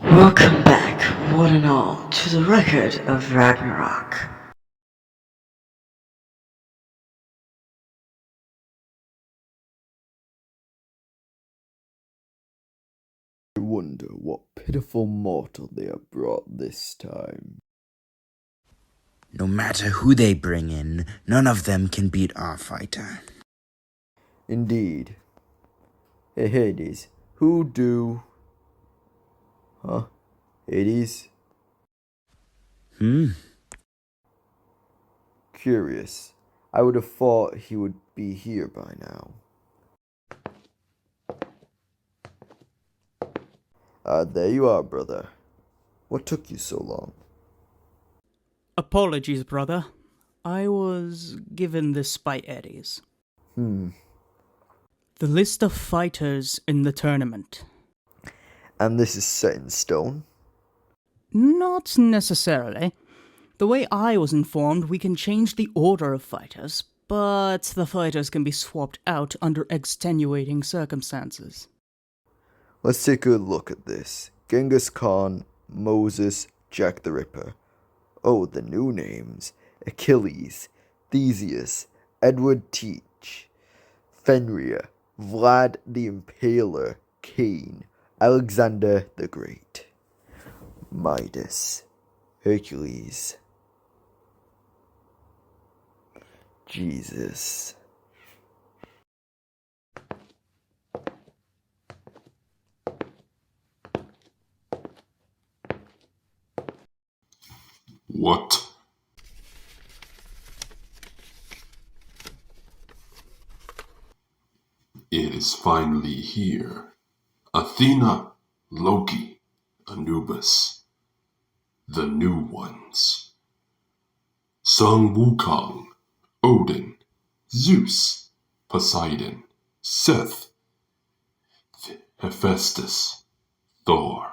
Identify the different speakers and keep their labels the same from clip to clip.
Speaker 1: Welcome back, one and all, to the record of Ragnarok.
Speaker 2: I wonder what pitiful mortal they have brought this time.
Speaker 3: No matter who they bring in, none of them can beat our fighter.
Speaker 2: Indeed. Hey Hades, who do... Huh? Hades? Curious. I would have thought he would be here by now. There you are, brother. What took you so long?
Speaker 4: Apologies, brother. I was given this by Eddies. The list of fighters in the tournament.
Speaker 2: And this is set in stone?
Speaker 4: Not necessarily. The way I was informed, we can change the order of fighters, but the fighters can be swapped out under extenuating circumstances.
Speaker 2: Let's take a look at this. Genghis Khan, Moses, Jack the Ripper. Oh, the new names. Achilles, Theseus, Edward Teach, Fenrir, Vlad the Impaler, Cain, Alexander the Great, Midas, Hercules. Jesus.
Speaker 5: What? It is finally here. Athena, Loki, Anubis. The new ones. Sung Wukong, Odin, Zeus, Poseidon, Seth, Hephestus, Thor.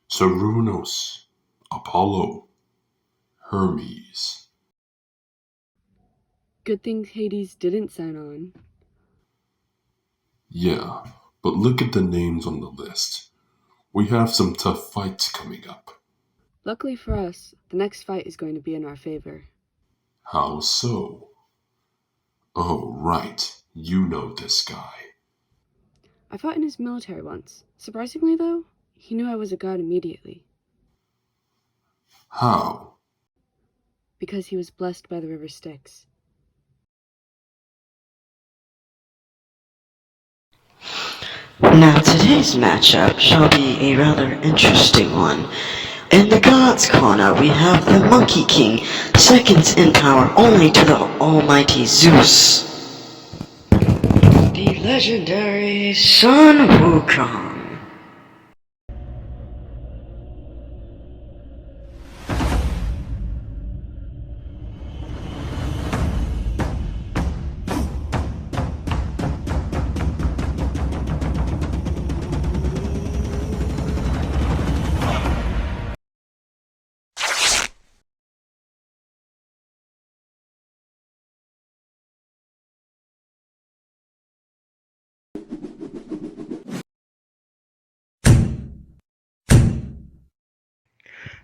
Speaker 5: Cernunnos, Apollo, Hermes.
Speaker 6: Good thing Hades didn't sign on.
Speaker 5: Yeah, but look at the names on the list. We have some tough fights coming up.
Speaker 6: Luckily for us, the next fight is going to be in our favor.
Speaker 5: How so? Oh, right. You know this guy.
Speaker 6: I fought in his military once. Surprisingly, though, he knew I was a god immediately.
Speaker 5: How?
Speaker 6: Because he was blessed by the river Styx.
Speaker 1: Now today's matchup shall be a rather interesting one. In the Gods Corner we have the Monkey King, second in power only to the almighty Zeus. The legendary Sun Wukong.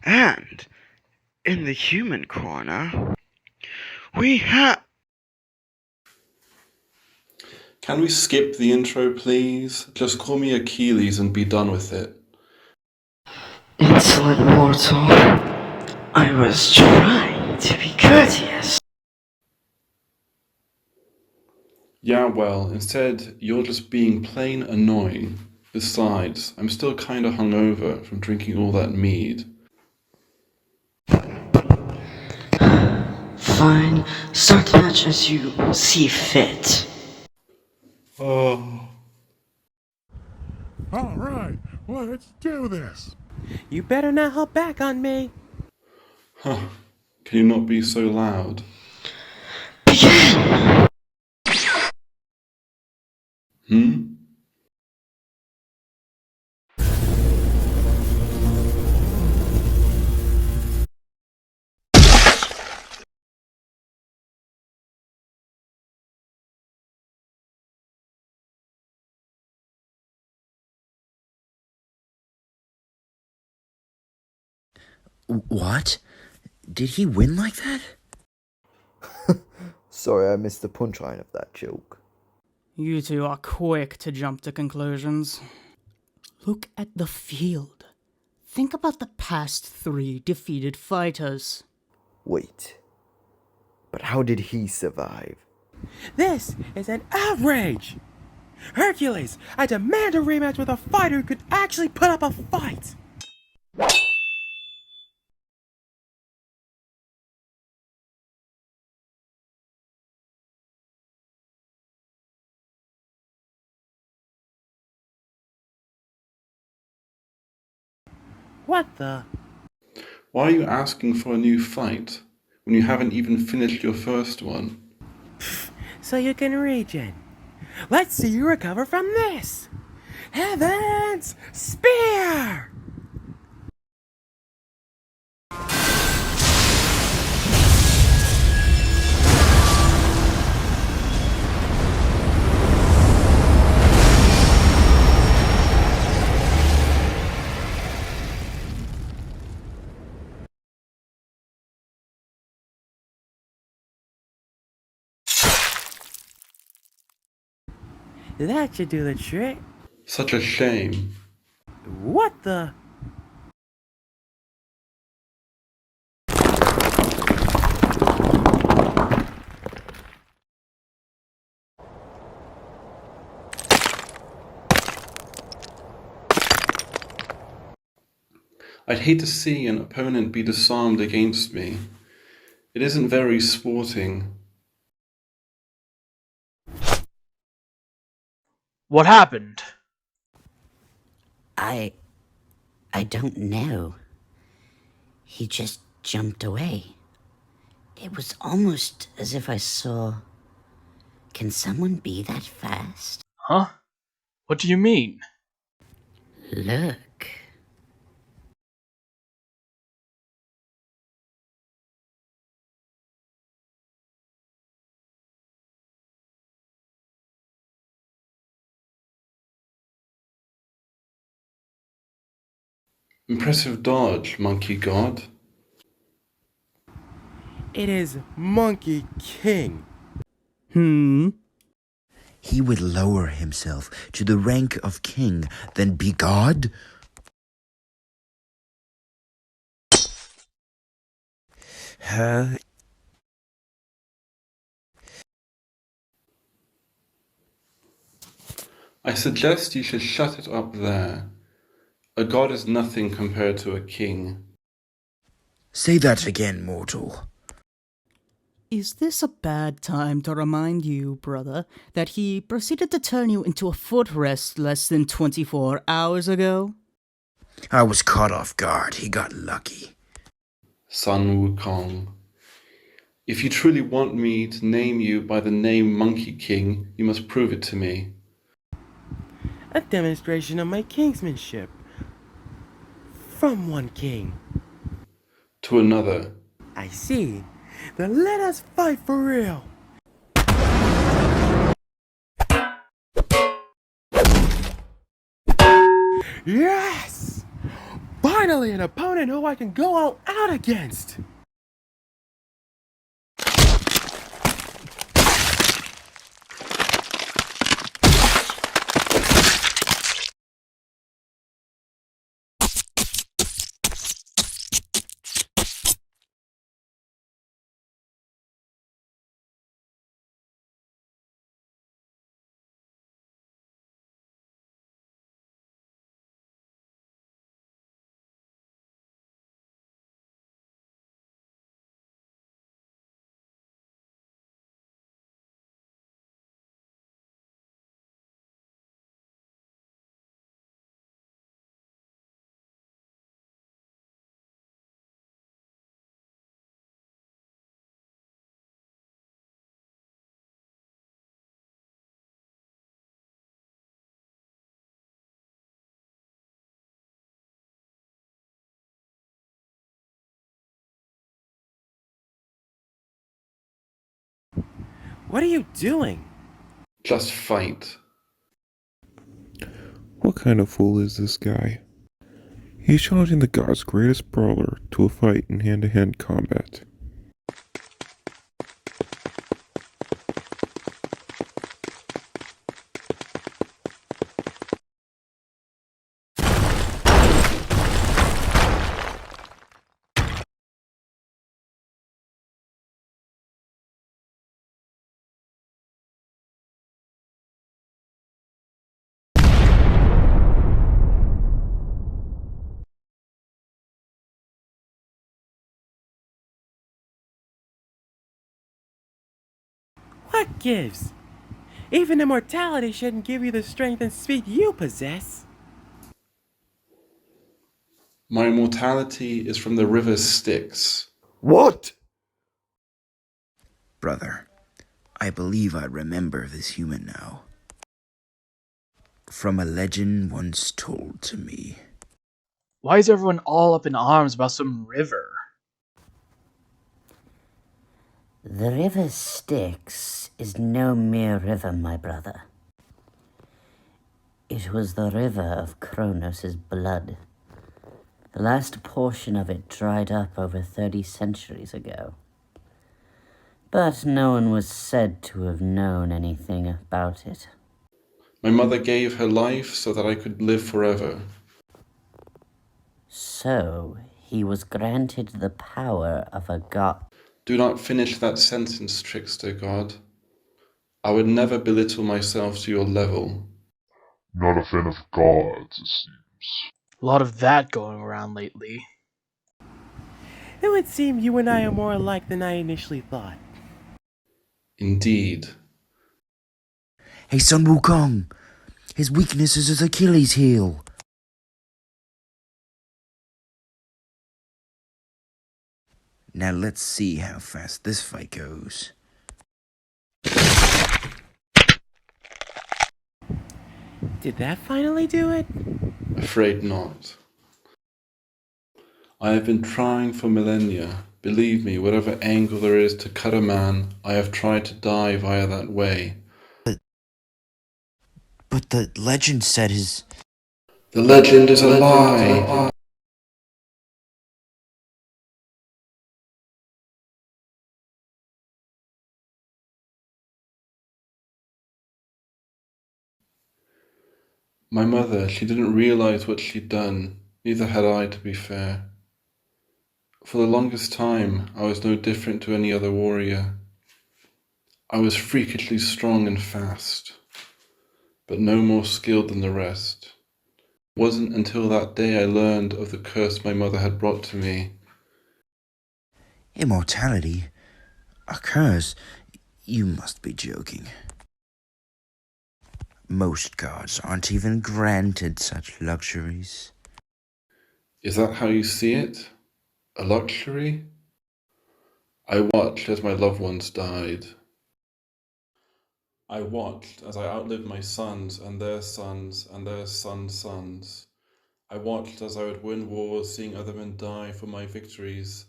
Speaker 1: And in the human corner, we have...
Speaker 7: Can we skip the intro, please? Just call me Achilles and be done with it.
Speaker 1: Insolent mortal. I was trying to be courteous.
Speaker 7: Yeah, well, instead, you're just being plain annoying. Besides, I'm still kinda hungover from drinking all that mead.
Speaker 1: Fine, start the match as you see fit.
Speaker 7: Oh.
Speaker 8: All right, let's do this.
Speaker 9: You better not hop back on me.
Speaker 7: Huh. Can you not be so loud?
Speaker 1: Begin!
Speaker 7: Hmm?
Speaker 3: What? Did he win like that?
Speaker 2: Sorry, I missed the punchline of that joke.
Speaker 4: You two are quick to jump to conclusions. Look at the field. Think about the past 3 defeated fighters.
Speaker 2: Wait. But how did he survive?
Speaker 9: This is an outrage! Hercules, I demand a rematch with a fighter who could actually put up a fight! What the?
Speaker 7: Why are you asking for a new fight when you haven't even finished your first one?
Speaker 9: So you can regen. Let's see you recover from this! Heaven's Spear! That should do the trick.
Speaker 7: Such a shame.
Speaker 9: What the?
Speaker 7: I'd hate to see an opponent be disarmed against me. It isn't very sporting.
Speaker 10: What happened?
Speaker 11: I don't know. He just jumped away. It was almost as if I saw... Can someone be that fast?
Speaker 10: Huh? What do you mean?
Speaker 11: Look.
Speaker 7: Impressive dodge, monkey god.
Speaker 9: It is Monkey King.
Speaker 3: He would lower himself to the rank of king, then be god?
Speaker 7: I suggest you should shut it up there. A god is nothing compared to a king.
Speaker 3: Say that again, mortal.
Speaker 4: Is this a bad time to remind you, brother, that he proceeded to turn you into a footrest less than 24 hours ago?
Speaker 3: I was caught off guard. He got lucky.
Speaker 7: Son Wukong. If you truly want me to name you by the name Monkey King, you must prove it to me.
Speaker 9: A demonstration of my kingsmanship. From one king.
Speaker 7: To another.
Speaker 9: I see. Then let us fight for real. Yes! Finally an opponent who I can go all out against! What are you doing?
Speaker 7: Just fight.
Speaker 12: What kind of fool is this guy?
Speaker 8: He's challenging the gods' greatest brawler to a fight in hand-to-hand combat.
Speaker 9: What gives? Even immortality shouldn't give you the strength and speed you possess.
Speaker 7: My immortality is from the river Styx.
Speaker 2: What?
Speaker 3: Brother, I believe I remember this human now. From a legend once told to me.
Speaker 10: Why is everyone all up in arms about some river?
Speaker 11: The river Styx is no mere river, my brother. It was the river of Kronos' blood. The last portion of it dried up over 30 centuries ago. But no one was said to have known anything about it.
Speaker 7: My mother gave her life so that I could live forever.
Speaker 11: So, he was granted the power of a god.
Speaker 7: Do not finish that sentence, trickster god. I would never belittle myself to your level.
Speaker 8: Not a fan of gods, it seems.
Speaker 10: A lot of that going around lately.
Speaker 9: It would seem you and I are more alike than I initially thought.
Speaker 7: Indeed.
Speaker 3: Hey, son Wukong! His weakness is his Achilles heel. Now let's see how fast this fight goes.
Speaker 9: Did that finally do it?
Speaker 7: Afraid not. I have been trying for millennia. Believe me, whatever angle there is to cut a man, I have tried to die via that way.
Speaker 3: But the legend said his...
Speaker 7: The legend is a lie! My mother, she didn't realize what she'd done. Neither had I, to be fair. For the longest time, I was no different to any other warrior. I was freakishly strong and fast, but no more skilled than the rest. It wasn't until that day I learned of the curse my mother had brought to me.
Speaker 3: Immortality? A curse? You must be joking. Most gods aren't even granted such luxuries.
Speaker 7: Is that how you see it? A luxury? I watched as my loved ones died. I watched as I outlived my sons and their sons and their sons' sons. I watched as I would win wars, seeing other men die for my victories,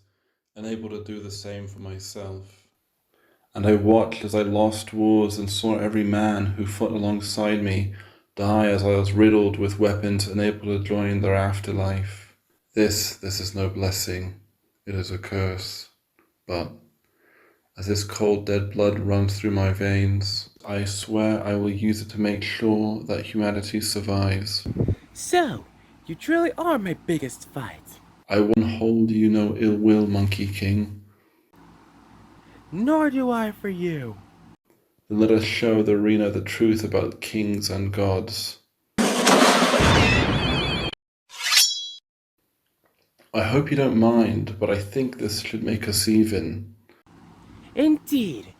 Speaker 7: and able to do the same for myself. And I watched as I lost wars and saw every man who fought alongside me die as I was riddled with weapons and able to join their afterlife. This is no blessing, it is a curse. But as this cold dead blood runs through my veins, I swear I will use it to make sure that humanity survives.
Speaker 9: So, you truly are my biggest fight.
Speaker 7: I won't hold you no ill will, Monkey King.
Speaker 9: Nor do I for you.
Speaker 7: Then let us show the arena the truth about kings and gods. I hope you don't mind, but I think this should make us even.
Speaker 9: Indeed.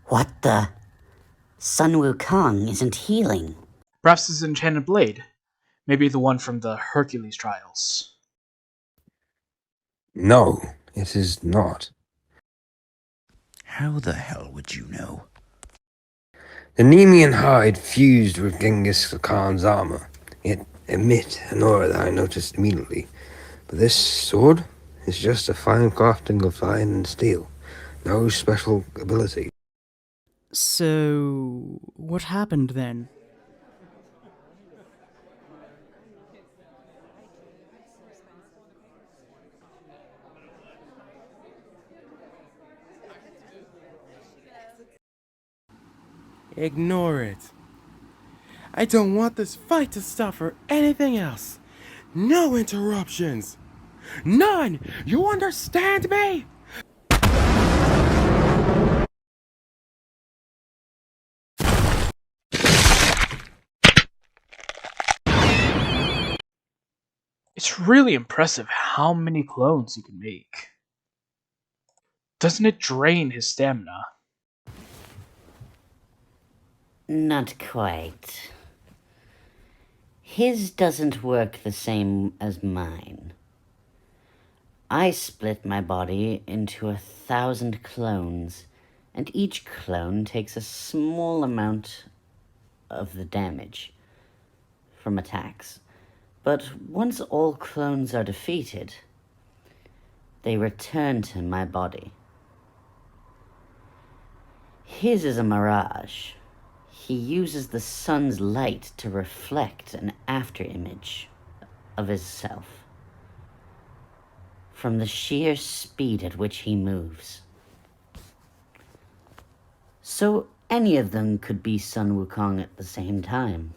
Speaker 11: What the? Sun Wukong isn't healing.
Speaker 10: Perhaps his enchanted blade. Maybe the one from the Hercules trials.
Speaker 12: No, it is not.
Speaker 3: How the hell would you know?
Speaker 12: The Nemean hide fused with Genghis Khan's armor. It emit an aura that I noticed immediately. But this sword is just a fine crafting of iron and steel. No special ability.
Speaker 4: So, what happened then?
Speaker 9: Ignore it. I don't want this fight to stop for anything else. No interruptions. None! You understand me?
Speaker 10: It's really impressive how many clones he can make. Doesn't it drain his stamina?
Speaker 11: Not quite. His doesn't work the same as mine. I split my body into 1,000 clones, and each clone takes a small amount of the damage from attacks. But once all clones are defeated, they return to my body. His is a mirage. He uses the sun's light to reflect an afterimage of himself from the sheer speed at which he moves. So any of them could be Sun Wukong at the same time.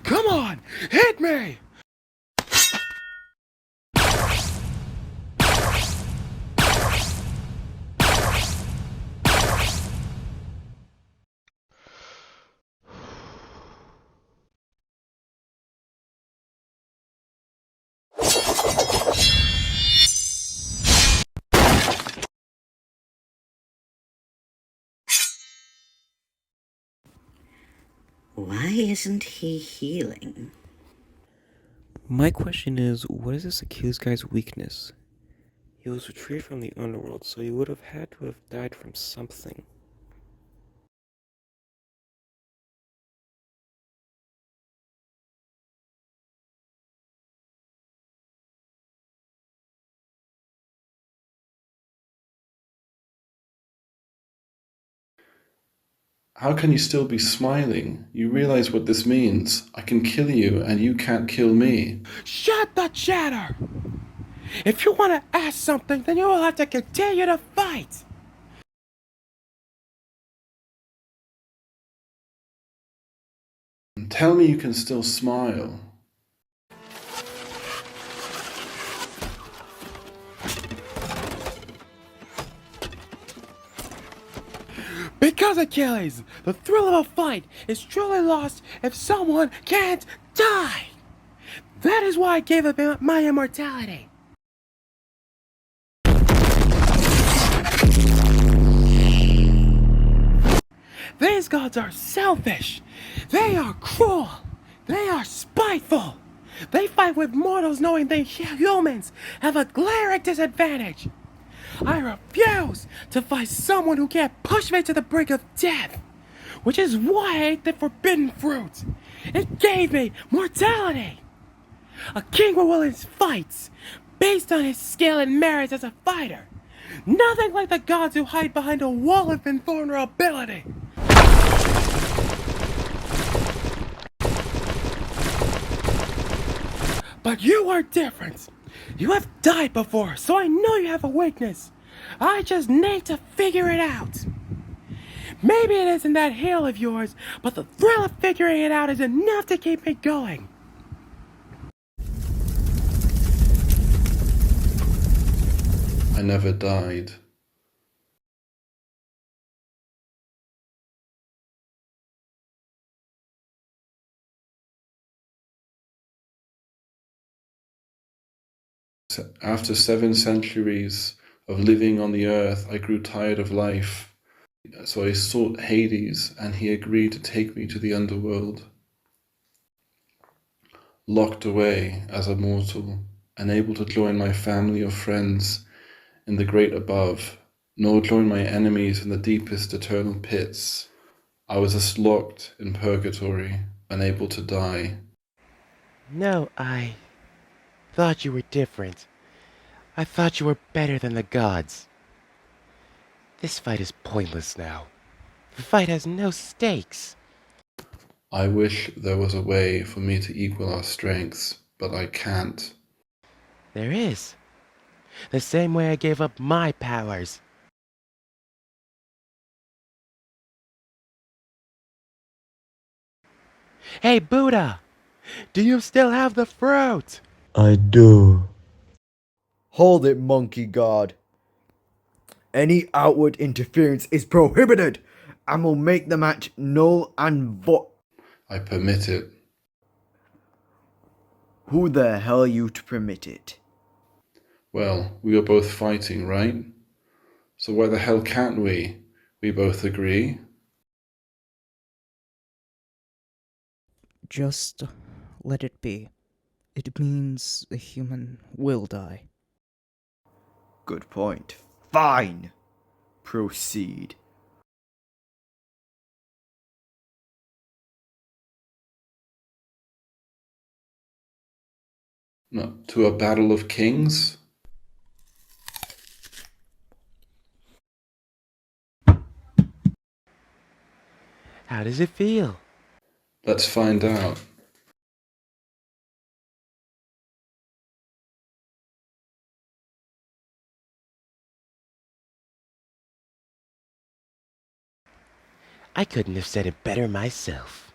Speaker 9: Come on! Hit me!
Speaker 11: Why isn't he healing?
Speaker 8: My question is, what is this Achilles guy's weakness? He was retrieved from the underworld, so he would have had to have died from something.
Speaker 7: How can you still be smiling? You realize what this means. I can kill you, and you can't kill me.
Speaker 9: Shut the chatter! If you want to ask something, then you will have to continue to fight!
Speaker 7: Tell me you can still smile.
Speaker 9: Because, Achilles, the thrill of a fight is truly lost if someone can't die! That is why I gave up my immortality. These gods are selfish. They are cruel. They are spiteful. They fight with mortals knowing they humans have a glaring disadvantage. I refuse to fight someone who can't push me to the brink of death, which is why I ate the forbidden fruit. It gave me mortality. A king will win his fights based on his skill and merits as a fighter. Nothing like the gods who hide behind a wall of invulnerability. But you are different. You have died before, so I know you have a weakness. I just need to figure it out. Maybe it isn't that heel of yours, but the thrill of figuring it out is enough to keep me going.
Speaker 7: I never died. After 7 centuries of living on the earth, I grew tired of life. So I sought Hades, and he agreed to take me to the underworld. Locked away as a mortal, unable to join my family or friends in the great above, nor join my enemies in the deepest eternal pits, I was thus locked in purgatory, unable to die.
Speaker 9: No, I thought you were different. I thought you were better than the gods. This fight is pointless now. The fight has no stakes.
Speaker 7: I wish there was a way for me to equal our strengths, but I can't.
Speaker 9: There is. The same way I gave up my powers. Hey, Buddha! Do you still have the fruit?
Speaker 2: I do. Hold it, monkey god. Any outward interference is prohibited and will make the match null and void.
Speaker 7: I permit it.
Speaker 2: Who the hell are you to permit it?
Speaker 7: Well, we are both fighting, right? So why the hell can't we? We both agree?
Speaker 4: Just let it be. It means a human will die.
Speaker 2: Good point. Fine. Proceed.
Speaker 7: No, to a battle of kings?
Speaker 9: How does it feel?
Speaker 7: Let's find out.
Speaker 9: I couldn't have said it better myself.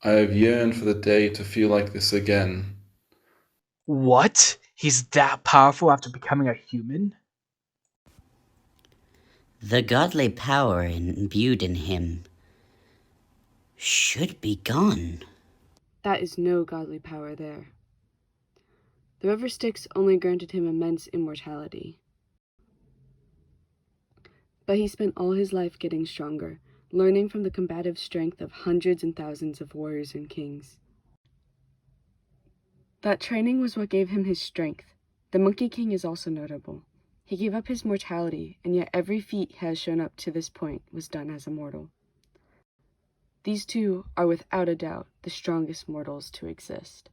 Speaker 7: I have yearned for the day to feel like this again.
Speaker 10: What? He's that powerful after becoming a human?
Speaker 11: The godly power imbued in him should be gone.
Speaker 6: That is no godly power there. The river Styx only granted him immense immortality. But he spent all his life getting stronger, learning from the combative strength of hundreds and thousands of warriors and kings. That training was what gave him his strength. The Monkey King is also notable. He gave up his mortality, and yet every feat he has shown up to this point was done as a mortal. These two are without a doubt the strongest mortals to exist.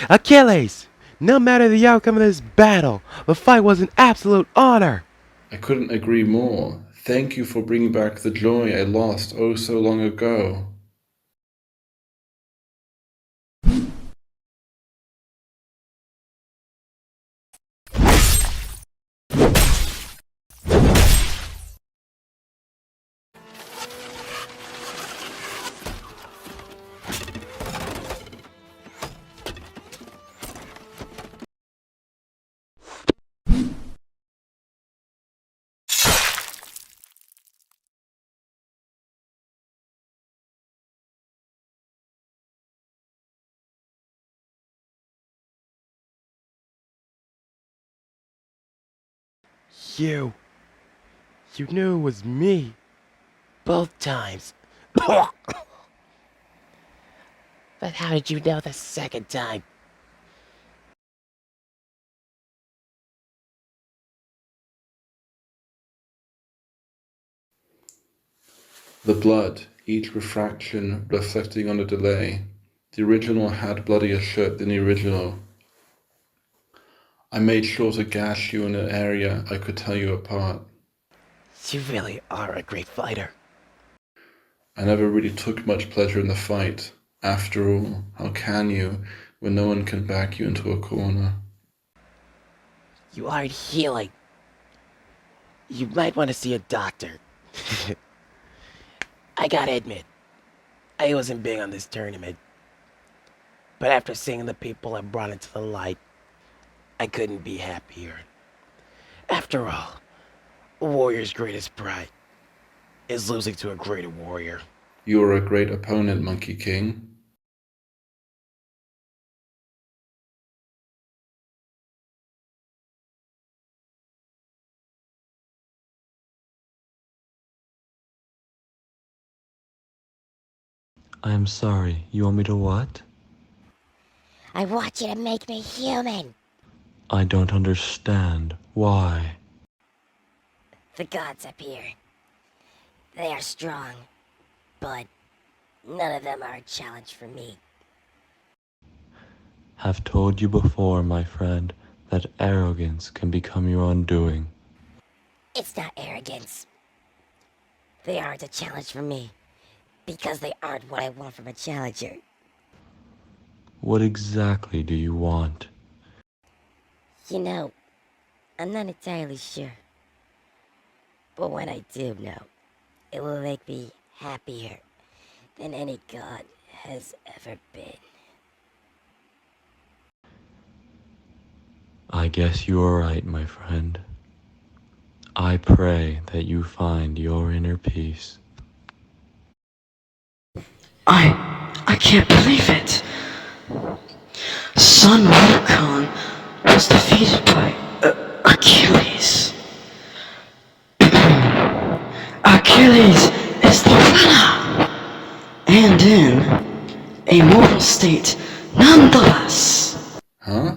Speaker 9: Achilles! No matter the outcome of this battle, the fight was an absolute honor!
Speaker 7: I couldn't agree more. Thank you for bringing back the joy I lost oh so long ago.
Speaker 9: You knew it was me. Both times. But how did you know the second time?
Speaker 7: The blood, each refraction reflecting on a delay. The original had bloodier shirt than the original. I made sure to gash you in an area I could tell you apart.
Speaker 9: You really are a great fighter.
Speaker 7: I never really took much pleasure in the fight. After all, how can you when no one can back you into a corner?
Speaker 9: You aren't healing. You might want to see a doctor. I gotta admit, I wasn't big on this tournament. But after seeing the people I brought into the light, I couldn't be happier. After all, a warrior's greatest pride is losing to a greater warrior.
Speaker 7: You are a great opponent, Monkey King.
Speaker 13: I'm sorry, you want me to what?
Speaker 14: I want you to make me human.
Speaker 13: I don't understand. Why?
Speaker 14: The gods up here. They are strong, but none of them are a challenge for me.
Speaker 13: Have told you before, my friend, that arrogance can become your undoing.
Speaker 14: It's not arrogance. They aren't a challenge for me, because they aren't what I want from a challenger.
Speaker 13: What exactly do you want?
Speaker 14: You know, I'm not entirely sure. But when I do know, it will make me happier than any god has ever been.
Speaker 13: I guess you are right, my friend. I pray that you find your inner peace.
Speaker 1: I can't believe it. Son Wukong was defeated by Achilles. Achilles is the winner! And in a mortal state nonetheless.
Speaker 7: Huh?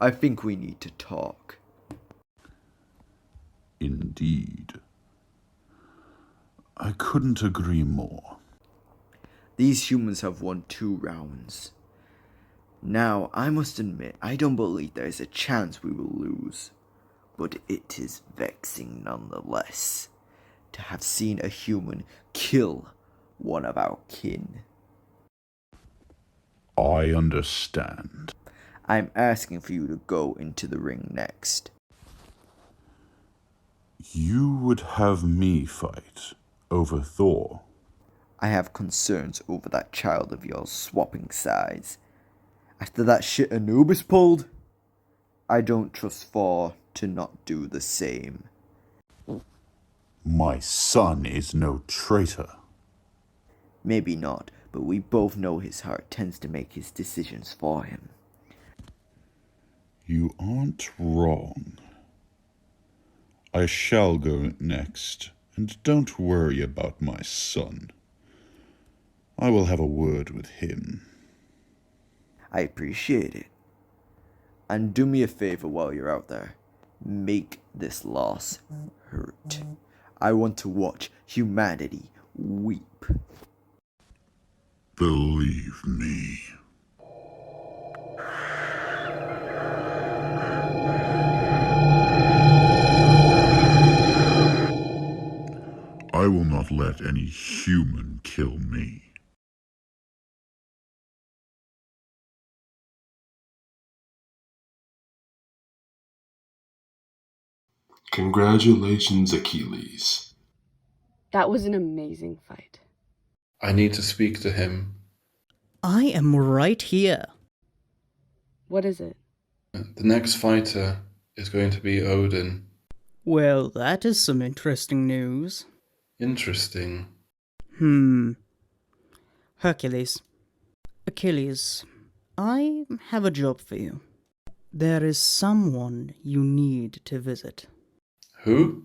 Speaker 2: I think we need to talk.
Speaker 15: Indeed. I couldn't agree more.
Speaker 2: These humans have won 2 rounds. Now, I must admit, I don't believe there is a chance we will lose. But it is vexing nonetheless to have seen a human kill one of our kin.
Speaker 15: I understand.
Speaker 2: I'm asking for you to go into the ring next.
Speaker 15: You would have me fight over Thor?
Speaker 2: I have concerns over that child of yours swapping sides. After that shit Anubis pulled, I don't trust Thor to not do the same.
Speaker 15: My son is no traitor.
Speaker 2: Maybe not, but we both know his heart tends to make his decisions for him.
Speaker 15: You aren't wrong. I shall go next, and don't worry about my son. I will have a word with him.
Speaker 2: I appreciate it. And do me a favor while you're out there. Make this loss hurt. I want to watch humanity weep.
Speaker 15: Believe me. I will not let any human kill me.
Speaker 5: Congratulations, Achilles.
Speaker 6: That was an amazing fight.
Speaker 7: I need to speak to him.
Speaker 4: I am right here.
Speaker 6: What is it?
Speaker 7: The next fighter is going to be Odin.
Speaker 4: Well, that is some interesting news.
Speaker 7: Interesting.
Speaker 4: Hercules. Achilles, I have a job for you. There is someone you need to visit.
Speaker 7: Who?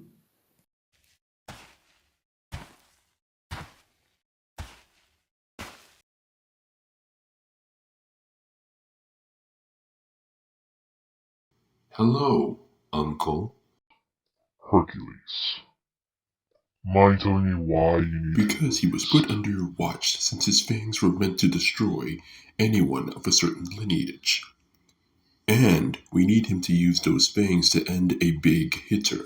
Speaker 5: Hello, Uncle.
Speaker 16: Hercules. Mind telling me why you need...
Speaker 5: Because he was put under your watch since his fangs were meant to destroy anyone of a certain lineage. And we need him to use those fangs to end a big hitter.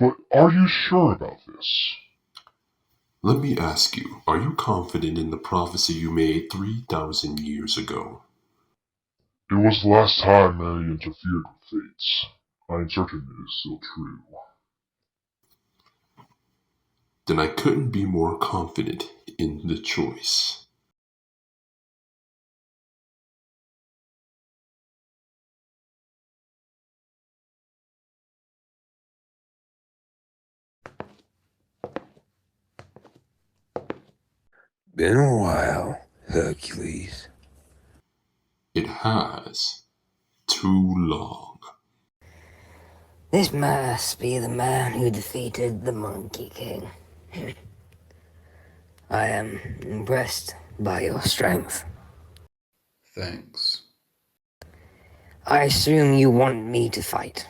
Speaker 16: But are you sure about this?
Speaker 5: Let me ask you, are you confident in the prophecy you made 3,000 years ago?
Speaker 16: It was the last time I interfered with fates. I am certain it is still true.
Speaker 5: Then I couldn't be more confident in the choice.
Speaker 12: Been a while, Hercules.
Speaker 5: It has. Too long.
Speaker 11: This must be the man who defeated the Monkey King. I am impressed by your strength.
Speaker 7: Thanks.
Speaker 11: I assume you want me to fight.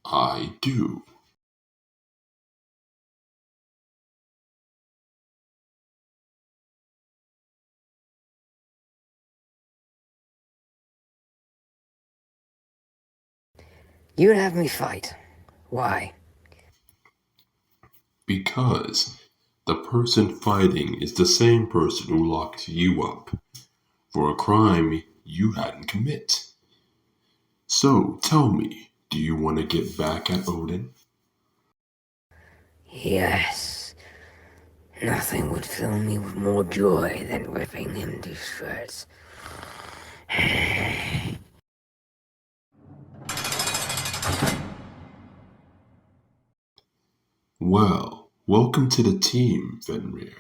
Speaker 5: I do.
Speaker 11: You would have me fight. Why?
Speaker 5: Because the person fighting is the same person who locked you up for a crime you hadn't commit. So tell me, do you want to get back at Odin?
Speaker 11: Yes. Nothing would fill me with more joy than ripping him to shreds.
Speaker 5: Well, welcome to the team, Fenrir.